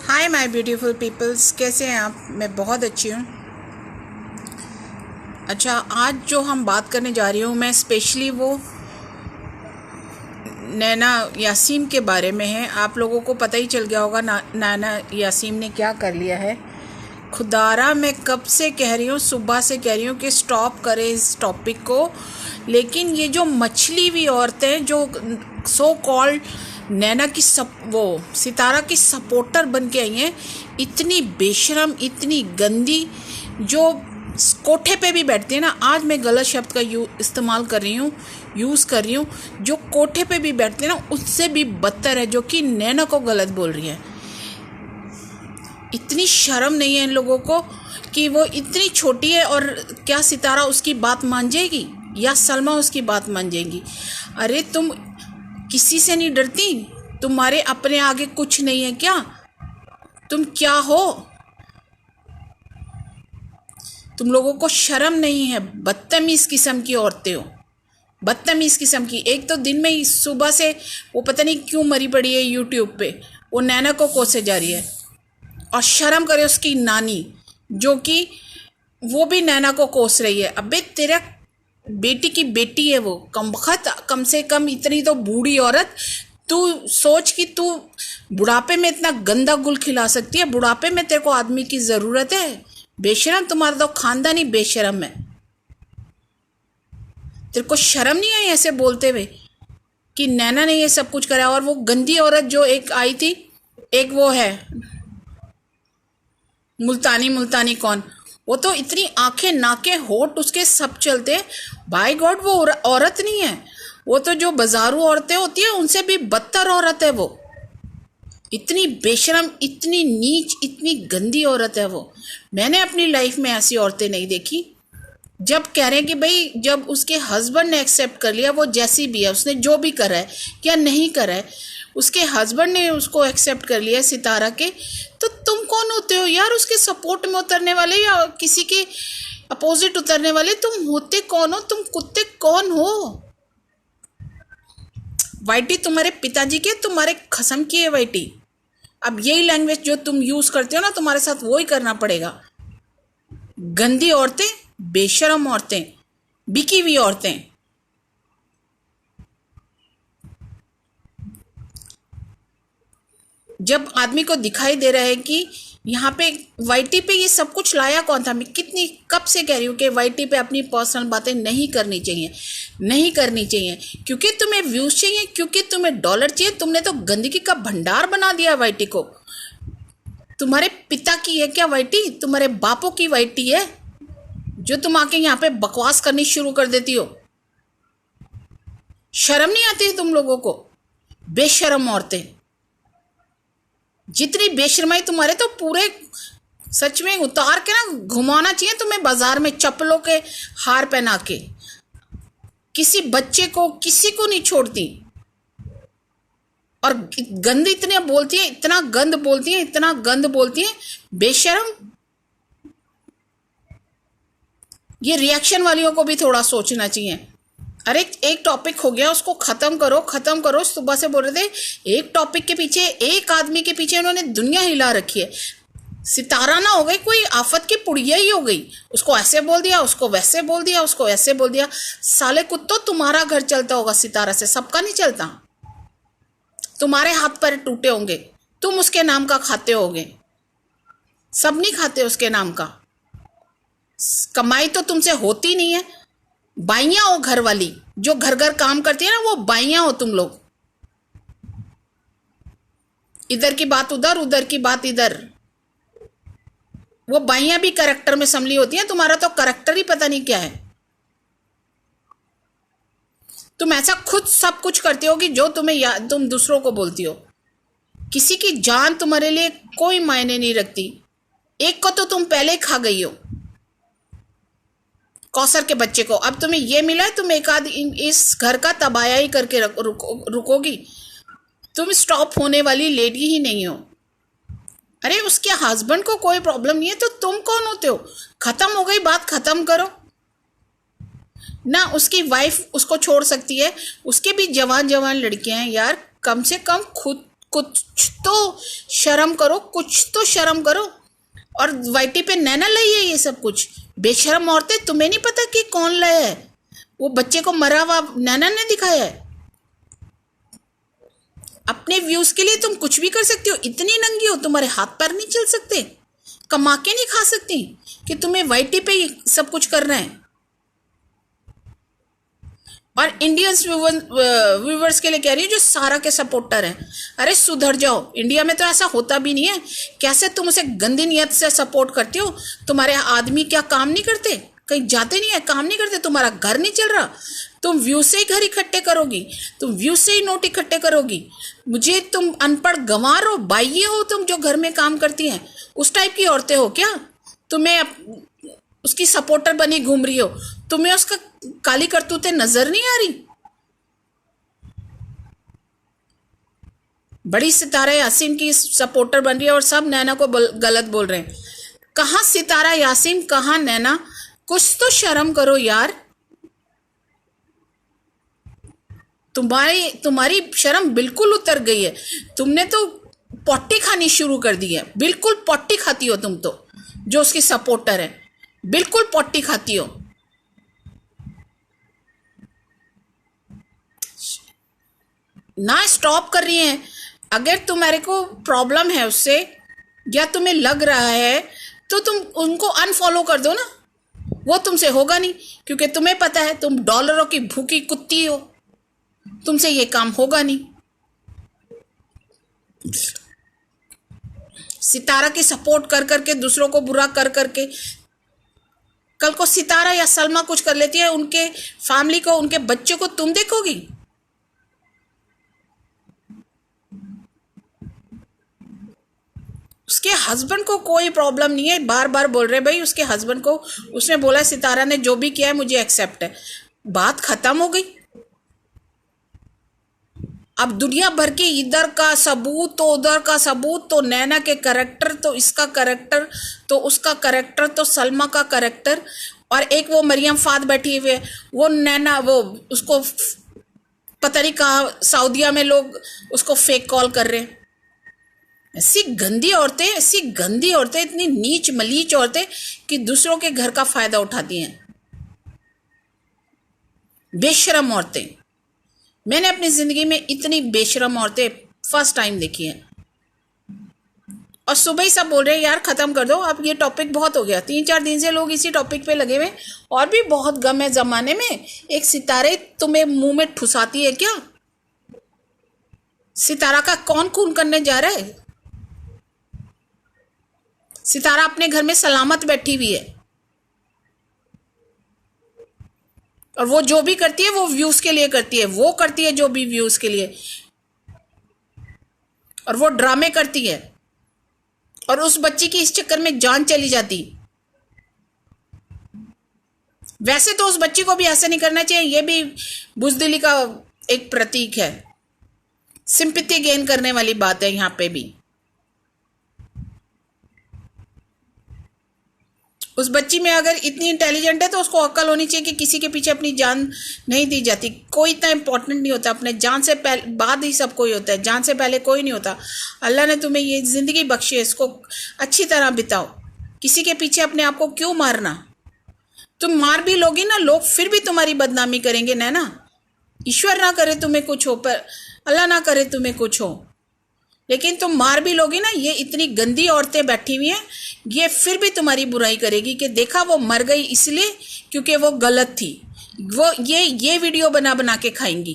Hi my beautiful peoples, कैसे हैं आप? मैं बहुत अच्छी हूँ। अच्छा, आज जो हम बात करने जा रही हूँ मैं स्पेशली वो नैना यासीन के बारे में है। आप लोगों को पता ही चल गया होगा नैना यासीन ने क्या कर लिया है। खुदारा मैं कब से कह रही हूँ, सुबह से कह रही हूँ कि स्टॉप करें इस टॉपिक को, लेकिन ये जो मछली हुई औरतें जो सो कॉल्ड नैना की वो सितारा की सपोर्टर बन के आई हैं, इतनी बेशरम, इतनी गंदी, जो कोठे पे भी बैठती है ना, आज मैं गलत शब्द का इस्तेमाल कर रही हूँ, यूज़ कर रही हूँ, जो कोठे पे भी बैठते हैं ना उससे भी बदतर है, जो कि नैना को गलत बोल रही है। इतनी शर्म नहीं है इन लोगों को कि वो इतनी छोटी है और क्या सितारा उसकी बात मान जाएगी या सलमा उसकी बात मान जाएगी? अरे तुम किसी से नहीं डरती? तुम्हारे अपने आगे कुछ नहीं है क्या? तुम क्या हो? तुम लोगों को शर्म नहीं है? बदतमीज किस्म की औरतें हो, बदतमीज किस्म की। एक तो दिन में सुबह से वो पता नहीं क्यों मरी पड़ी है यूट्यूब पे, वो नैना को कोसे जा रही है। और शर्म करे उसकी नानी, जो कि वो भी नैना को कोस रही है। अबे तेरा बेटी की बेटी है वो, कम से कम इतनी तो बूढ़ी औरत, तू सोच कि तू बुढ़ापे में इतना गंदा गुल खिला सकती है? बुढ़ापे में तेरे को आदमी की ज़रूरत है? बेशरम, तुम्हारा तो खानदान ही बेशरम है। तेरे को शर्म नहीं आई ऐसे बोलते हुए कि नैना ने ये सब कुछ करा? और वो गंदी औरत जो एक आई थी, एक वो है मुल्तानी कौन, वो तो इतनी आंखें नाके होठ उसके सब चलते हैं। बाय गॉड, वो औरत नहीं है, वो तो जो बाजारू औरतें होती है उनसे भी बदतर औरत है वो। इतनी बेशरम, इतनी नीच, इतनी गंदी औरत है वो। मैंने अपनी लाइफ में ऐसी औरतें नहीं देखी। जब कह रहे हैं कि भाई जब उसके हस्बैंड ने एक्सेप्ट कर लिया, वो जैसी भी है, उसने जो भी करा है या नहीं करा है, उसके हस्बैंड ने उसको एक्सेप्ट कर लिया सितारा के, तो तुम कौन होते हो यार उसके सपोर्ट में उतरने वाले या किसी के अपोजिट उतरने वाले? तुम होते कौन हो? तुम कुत्ते कौन हो? वाइटी तुम्हारे पिताजी के, तुम्हारे खसम की है वाइटी। अब यही लैंग्वेज जो तुम यूज करते हो ना, तुम्हारे साथ वो ही करना पड़ेगा। गंदी औरतें, बेशरम औरतें, बिकी हुई औरतें। जब आदमी को दिखाई दे रहा है कि यहाँ पे वाईटी पे ये सब कुछ लाया कौन था? मैं कितनी कब से कह रही हूँ कि वाईटी पे अपनी पर्सनल बातें नहीं करनी चाहिए, नहीं करनी चाहिए, क्योंकि तुम्हें व्यूज चाहिए, क्योंकि तुम्हें डॉलर चाहिए। तुमने तो गंदगी का भंडार बना दिया वाईटी को। तुम्हारे पिता की है क्या वाईटी? तुम्हारे बापों की वाईटी है जो तुम आके यहाँ पे बकवास करनी शुरू कर देती हो? शर्म नहीं आती तुम लोगों को? बेशरम औरतें, जितनी बेशर्माई तुम्हारे, तो पूरे सच में उतार के ना घुमाना चाहिए तुम्हें बाजार में चप्पलों के हार पहना के। किसी बच्चे को, किसी को नहीं छोड़ती। और गंद इतने बोलती है, इतना गंद बोलती है, इतना गंद बोलती है, बेशरम। ये रिएक्शन वालियों को भी थोड़ा सोचना चाहिए। अरे एक टॉपिक हो गया, उसको खत्म करो, खत्म करो। सुबह से बोल रहे थे एक टॉपिक के पीछे, एक आदमी के पीछे उन्होंने दुनिया हिला रखी है। सितारा ना हो गई कोई आफत की पुड़िया ही हो गई। उसको ऐसे बोल दिया, उसको वैसे बोल दिया, उसको ऐसे बोल दिया। साले कुत्तो, तुम्हारा घर चलता होगा सितारा से, सबका नहीं चलता। तुम्हारे हाथ पैर टूटे होंगे, तुम उसके नाम का खाते होगे, सब नहीं खाते उसके नाम का। कमाई तो तुमसे होती नहीं है। बाइयां हो घर वाली, जो घर घर काम करती है ना, वो बाइयां हो तुम लोग। इधर की बात उधर, उधर की बात इधर। वो बाइयां भी करैक्टर में संभली होती हैं, तुम्हारा तो करैक्टर ही पता नहीं क्या है। तुम ऐसा खुद सब कुछ करते हो कि जो तुम दूसरों को बोलती हो। किसी की जान तुम्हारे लिए कोई मायने नहीं रखती। एक को तो तुम पहले खा गई हो, कौसर के बच्चे को। अब तुम्हें ये मिला है, तुम एक आध इस घर का तबाया ही करके रुकोगी। तुम स्टॉप होने वाली लेडी ही नहीं हो। अरे उसके हस्बैंड को कोई प्रॉब्लम नहीं है, तो तुम कौन होते हो? खत्म हो गई बात, खत्म करो ना। उसकी वाइफ उसको छोड़ सकती है, उसके भी जवान जवान लड़कियां हैं यार। कम से कम खुद कुछ तो शर्म करो, कुछ तो शर्म करो। और वाईटी पे नैना लाई है ये सब कुछ। बेशरम औरतें, तुम्हें नहीं पता कि कौन लाया है? वो बच्चे को मरा हुआ नैना ने दिखाया है। अपने व्यूज के लिए तुम कुछ भी कर सकती हो। इतनी नंगी हो, तुम्हारे हाथ पैर नहीं चल सकते? कमा के नहीं खा सकती कि तुम्हें वाईटी पे ही सब कुछ करना है? और इंडियंस व्यूवर्स के लिए कह रही हूँ जो सारा के सपोर्टर हैं, अरे सुधर जाओ। इंडिया में तो ऐसा होता भी नहीं है। कैसे तुम उसे गंदी नियत से सपोर्ट करती हो? तुम्हारे आदमी क्या काम नहीं करते? कहीं जाते नहीं है, काम नहीं करते? तुम्हारा घर नहीं चल रहा? तुम व्यू से ही घर इकट्ठे करोगी, तुम व्यू से ही नोट इकट्ठे करोगी। मुझे तुम अनपढ़ गंवार हो, बाइये हो तुम जो घर में काम करती हैं, उस टाइप की औरतें हो क्या? तुम्हें उसकी सपोर्टर बनी घूम रही हो, तुम्हें उसका काली करतूतें नजर नहीं आ रही? बड़ी सितारा यासीन की सपोर्टर बन रही है और सब नैना को गलत बोल रहे हैं। कहाँ सितारा यासीन, कहाँ नैना? कुछ तो शर्म करो यार। तुम्हारी शर्म बिल्कुल उतर गई है। तुमने तो पॉटी खानी शुरू कर दी है। बिल्कुल पॉटी खाती हो तुम तो, जो उसकी सपोर्टर है, बिल्कुल पॉटी खाती हो। ना स्टॉप कर रही हैं। अगर तुम्हारे को प्रॉब्लम है उससे या तुम्हें लग रहा है तो तुम उनको अनफॉलो कर दो ना। वो तुमसे होगा नहीं, क्योंकि तुम्हें पता है तुम डॉलरों की भूखी कुत्ती हो, तुमसे ये काम होगा नहीं। सितारा की सपोर्ट कर करके, दूसरों को बुरा कर करके, कल को सितारा या सलमा कुछ कर लेती है, उनके फैमिली को, उनके बच्चों को तुम देखोगी? उसके हस्बैंड को कोई प्रॉब्लम नहीं है, बार बार बोल रहे भाई उसके हस्बैंड को, उसने बोला सितारा ने जो भी किया है मुझे एक्सेप्ट है, बात खत्म हो गई। अब दुनिया भर के इधर का सबूत तो उधर का सबूत, तो नैना के करेक्टर, तो इसका करेक्टर, तो उसका करेक्टर, तो सलमा का करेक्टर, और एक वो मरियम फाद बैठी हुई है, वो नैना, वो उसको पता नहीं कहाँ सऊदिया में लोग उसको फेक कॉल कर रहे हैं। ऐसी गंदी औरतें, ऐसी गंदी औरतें, इतनी नीच मलीच औरतें कि दूसरों के घर का फायदा उठाती हैं। बेशरम औरतें। मैंने अपनी जिंदगी में इतनी बेशरम औरतें फर्स्ट टाइम देखी हैं। और सुबह ही सब बोल रहे हैं यार खत्म कर दो, अब ये टॉपिक बहुत हो गया। 3-4 दिन से लोग इसी टॉपिक पे लगे हुए। और भी बहुत गम है जमाने में। एक सितारे तुम्हें मुंह में ठुसाती है क्या? सितारा का कौन खून करने जा रहा है? सितारा अपने घर में सलामत बैठी हुई है, और वो जो भी करती है वो व्यूज के लिए करती है। वो करती है जो भी व्यूज के लिए, और वो ड्रामे करती है, और उस बच्ची की इस चक्कर में जान चली जाती। वैसे तो उस बच्ची को भी ऐसा नहीं करना चाहिए, ये भी बुजदिली का एक प्रतीक है। सिंपैथी गेन करने वाली बात है यहां पे भी। उस बच्ची में अगर इतनी इंटेलिजेंट है तो उसको अक्ल होनी चाहिए कि किसी के पीछे अपनी जान नहीं दी जाती। कोई इतना इंपॉर्टेंट नहीं होता, अपने जान से पहले बाद ही सब कोई होता है, जान से पहले कोई नहीं होता। अल्लाह ने तुम्हें ये जिंदगी बख्शी है, इसको अच्छी तरह बिताओ। किसी के पीछे अपने आप को क्यों मारना? तुम मार भी लोगी ना, लोग फिर भी तुम्हारी बदनामी करेंगे ना। ईश्वर ना करे तुम्हें कुछ हो, पर अल्लाह ना करे तुम्हें कुछ हो, लेकिन तुम मार भी लोगी ना। ये इतनी गंदी औरतें बैठी हुई हैं, ये फिर भी तुम्हारी बुराई करेगी कि देखा वो मर गई इसलिए क्योंकि वो गलत थी। वो ये वीडियो बना बना के खाएंगी।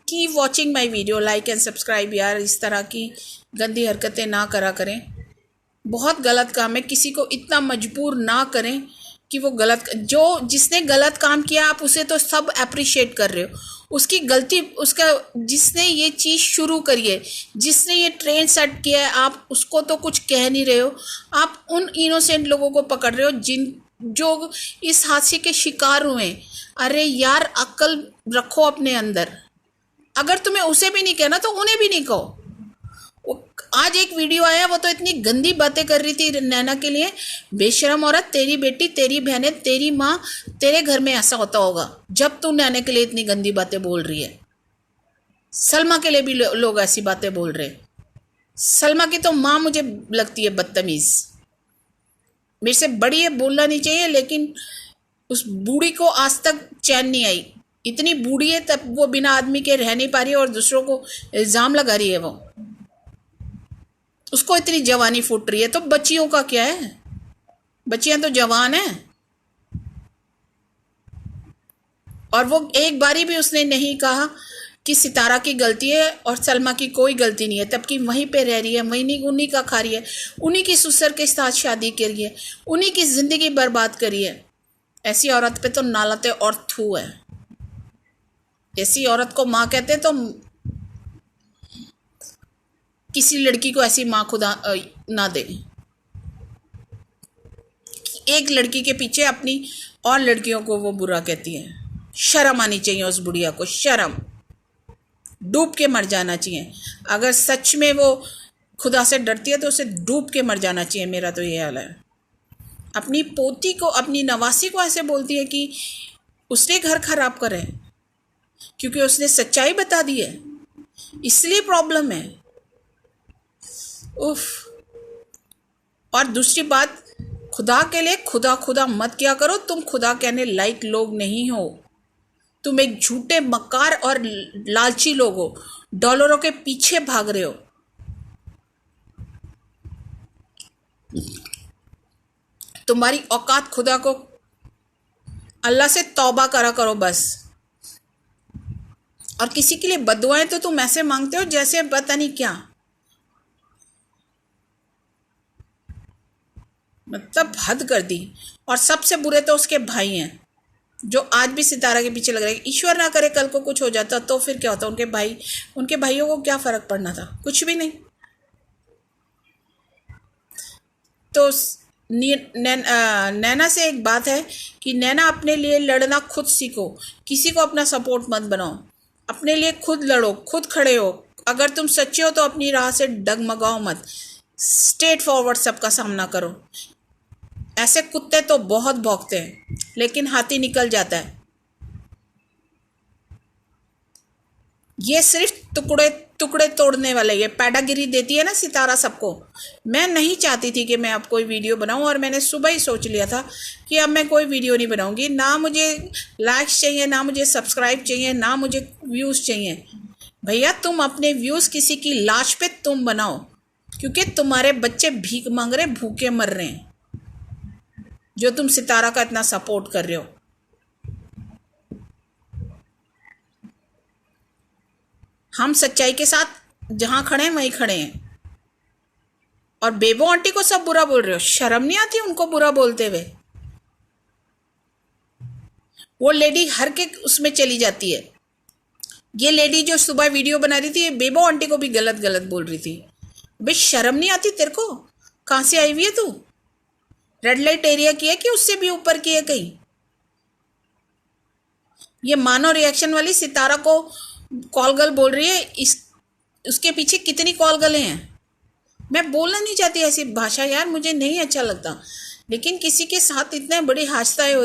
Keep watching my video, like and subscribe यार। इस तरह की गंदी हरकतें ना करा करें, बहुत गलत काम है। किसी को इतना मजबूर ना करें कि वो गलत, जिसने गलत काम किया आप उसे तो सब अप्रिशिएट कर रहे हो। उसकी गलती, उसका जिसने ये चीज़ शुरू करी है, जिसने ये ट्रेंड सेट किया है, आप उसको तो कुछ कह नहीं रहे हो। आप उन इनोसेंट लोगों को पकड़ रहे हो जो इस हादसे के शिकार हुए। अरे यार अक्ल रखो अपने अंदर। अगर तुम्हें उसे भी नहीं कहना तो उन्हें भी नहीं कहो। आज एक वीडियो आया, वो तो इतनी गंदी बातें कर रही थी नैना के लिए। बेशरम औरत, तेरी बेटी, तेरी बहनें, तेरी माँ, तेरे घर में ऐसा होता होगा जब तू नैना के लिए इतनी गंदी बातें बोल रही है। सलमा के लिए भी लोग ऐसी बातें बोल रहे। सलमा की तो माँ मुझे लगती है बदतमीज, मेरे से बड़ी है, बोलना नहीं चाहिए, लेकिन उस बूढ़ी को आज तक चैन नहीं आई। इतनी बूढ़ी है तब वो बिना आदमी के रह नहीं पा रही है और दूसरों को इल्जाम लगा रही है। वो उसको इतनी जवानी फूट रही है, तो बच्चियों का क्या है? बच्चियां तो जवान हैं। और वो एक बारी भी उसने नहीं कहा कि सितारा की गलती है और सलमा की कोई गलती नहीं है, तब की वहीं पे रह रही है, वहीं उन्हीं का खा रही है, उन्हीं की ससुर के साथ शादी करी है, उन्हीं की जिंदगी बर्बाद करी है। ऐसी औरत पे तो नालते और थू है। ऐसी औरत को माँ कहते तो किसी लड़की को ऐसी माँ खुदा ना दे। एक लड़की के पीछे अपनी और लड़कियों को वो बुरा कहती है। शर्म आनी चाहिए उस बुढ़िया को, शर्म। डूब के मर जाना चाहिए। अगर सच में वो खुदा से डरती है तो उसे डूब के मर जाना चाहिए। मेरा तो ये हाल है। अपनी पोती को, अपनी नवासी को ऐसे बोलती है कि उसने घर खराब करे, क्योंकि उसने सच्चाई बता दी है, इसलिए प्रॉब्लम है। उफ। और दूसरी बात, खुदा के लिए खुदा खुदा मत किया करो। तुम खुदा कहने लायक लोग नहीं हो। तुम एक झूठे मक्कार और लालची लोग हो, डॉलरों के पीछे भाग रहे हो। तुम्हारी औकात खुदा को, अल्लाह से तौबा करा करो बस। और किसी के लिए बदुआएं तो तुम ऐसे मांगते हो जैसे पता नहीं क्या, मतलब हद कर दी। और सबसे बुरे तो उसके भाई हैं, जो आज भी सितारा के पीछे लग रहे हैं। ईश्वर ना करे कल को कुछ हो जाता तो फिर क्या होता? उनके भाइयों को क्या फर्क पड़ना था? कुछ भी नहीं। तो नैना से एक बात है कि नैना, अपने लिए लड़ना खुद सीखो, किसी को अपना सपोर्ट मत बनाओ। अपने लिए खुद लड़ो, खुद खड़े हो। अगर तुम सच्चे हो तो अपनी राह से डगमगाओ मत, स्ट्रेट फॉरवर्ड सबका सामना करो। ऐसे कुत्ते तो बहुत भौंकते हैं, लेकिन हाथी निकल जाता है। ये सिर्फ टुकड़े टुकड़े तोड़ने वाले, ये पैडागिरी देती है ना सितारा सबको। मैं नहीं चाहती थी कि मैं अब कोई वीडियो बनाऊं, और मैंने सुबह ही सोच लिया था कि अब मैं कोई वीडियो नहीं बनाऊंगी। ना मुझे लाइक्स चाहिए, ना मुझे सब्सक्राइब चाहिए, ना मुझे व्यूज़ चाहिए। भैया, तुम अपने व्यूज़ किसी की लाश पे तुम बनाओ, क्योंकि तुम्हारे बच्चे भीख मांग रहे, भूखे मर रहे हैं, जो तुम सितारा का इतना सपोर्ट कर रहे हो। हम सच्चाई के साथ जहां खड़े हैं वहीं खड़े हैं। और बेबो आंटी को सब बुरा बोल रहे हो, शर्म नहीं आती उनको बुरा बोलते हुए? वो लेडी हर के उसमें चली जाती है। ये लेडी जो सुबह वीडियो बना रही थी, बेबो आंटी को भी गलत गलत बोल रही थी। भाई, शर्म नहीं आती तेरे को? कहां से आई हुई है तू? रेड लाइट एरिया की है कि उससे भी ऊपर की है कहीं? ये मानो रिएक्शन वाली सितारा को कॉल गर्ल बोल रही है। उसके पीछे कितनी कॉल गर्लें हैं? मैं बोलना नहीं चाहती ऐसी भाषा यार, मुझे नहीं अच्छा लगता, लेकिन किसी के साथ इतने बड़ी हादसा हो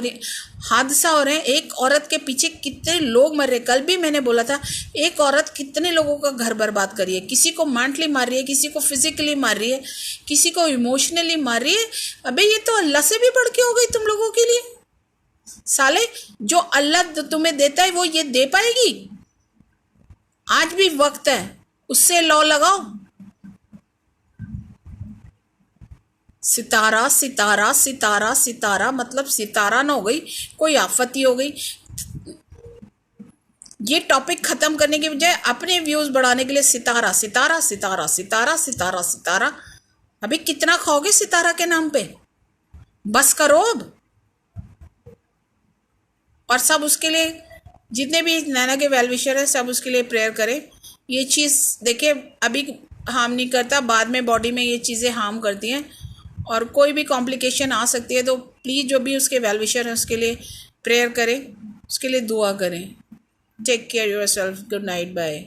रहे हैं। एक औरत के पीछे कितने लोग मर रहे। कल भी मैंने बोला था, एक औरत कितने लोगों का घर बर्बाद कर रही है। किसी को मेंटली मार रही है, किसी को फिजिकली मार रही है, किसी को इमोशनली मार रही है। अबे, ये तो अल्लाह से भी बढ़ के हो गई तुम लोगों के लिए। साले, जो अल्लाह तुम्हें देता है वो ये दे पाएगी? आज भी वक्त है, उससे लॉ लगाओ। सितारा सितारा सितारा सितारा, मतलब सितारा ना हो गई, कोई आफत हो गई। ये टॉपिक खत्म करने के बजाय अपने व्यूज बढ़ाने के लिए सितारा सितारा सितारा सितारा सितारा सितारा। अभी कितना खाओगे सितारा के नाम पे? बस करो अब। और सब उसके लिए, जितने भी नैना के वेलविशर है, सब उसके लिए प्रेयर करें। ये चीज़ देखिए, अभी हार्म नहीं करता, बाद में बॉडी में ये चीज़ें हार्म करती हैं और कोई भी कॉम्प्लिकेशन आ सकती है। तो प्लीज़ जो भी उसके वेलविशर हैं उसके लिए प्रेयर करें, उसके लिए दुआ करें। Take care yourself. Good night, bye.